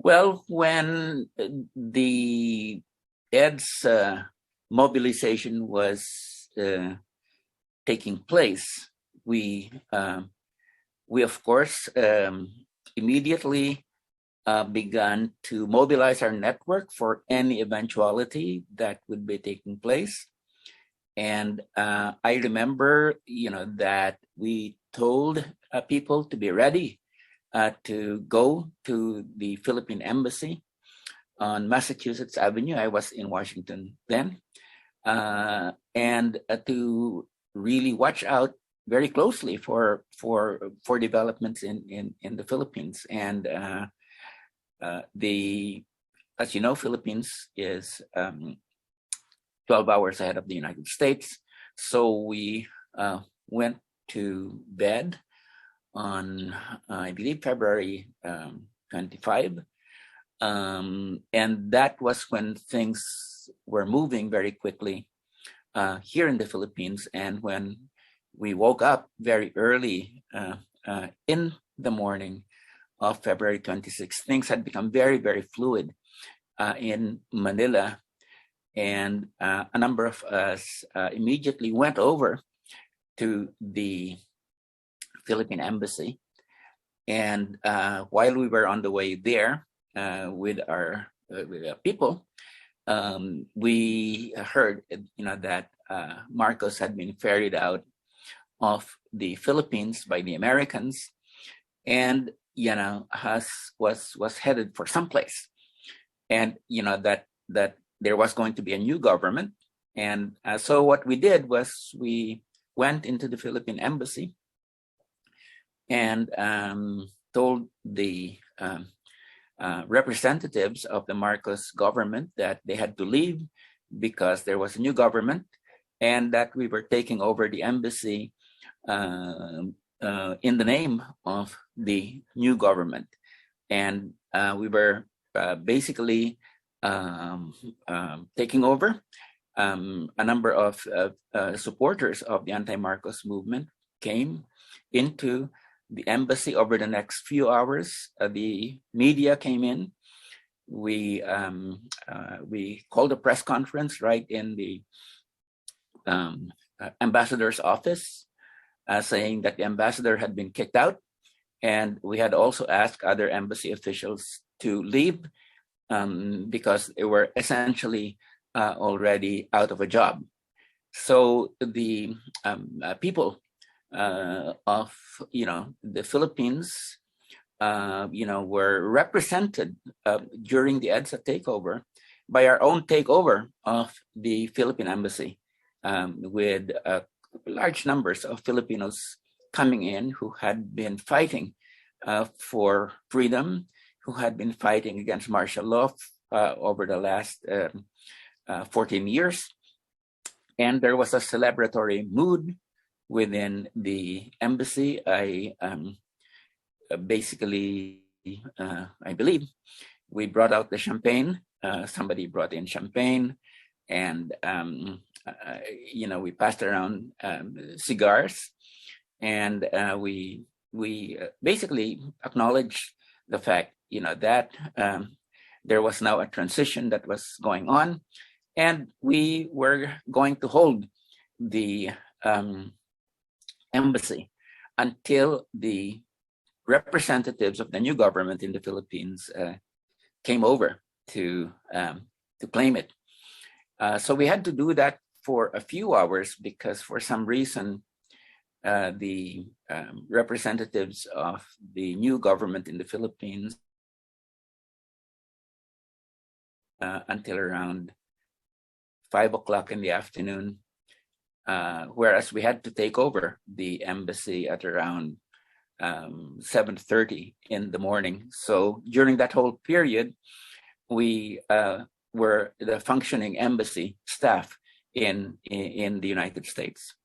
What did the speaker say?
Well, when the EDSA mobilization was taking place, we of course immediately began to mobilize our network for any eventuality that would be taking place. And I remember, that we told people to be ready to go to the Philippine Embassy on Massachusetts Avenue. I was in Washington then, and to really watch out very closely for developments in the Philippines. And as you know, Philippines is 12 hours ahead of the United States. So we went to bed on, I believe, February 25. And that was when things were moving very quickly here in the Philippines. And when we woke up very early in the morning of February 26, things had become very, very fluid in Manila. And a number of us immediately went over to the Philippine Embassy. And while we were on the way there with our people, we heard, that Marcos had been ferried out of the Philippines by the Americans, and was headed for someplace, and that there was going to be a new government. And so what we did was we went into the Philippine Embassy and told the representatives of the Marcos government that they had to leave because there was a new government, and that we were taking over the embassy in the name of the new government. And we were basically taking over. A number of supporters of the anti-Marcos movement came into the embassy over the next few hours. The media came in. We called a press conference right in the ambassador's office, saying that the ambassador had been kicked out, and we had also asked other embassy officials to leave because they were essentially already out of a job. So the people of the Philippines were represented during the EDSA takeover by our own takeover of the Philippine Embassy, with large numbers of Filipinos coming in who had been fighting for freedom, who had been fighting against martial law over the last 14 years. And there was a celebratory mood within the embassy. I believe we brought out the champagne. Somebody brought in champagne, and we passed around cigars, and we basically acknowledged the fact that there was now a transition that was going on, and we were going to hold the embassy until the representatives of the new government in the Philippines came over to claim it. So we had to do that for a few hours because for some reason the representatives of the new government in the Philippines until around 5 o'clock in the afternoon, whereas we had to take over the embassy at around 7:30 in the morning. So during that whole period, we were the functioning embassy staff in the United States.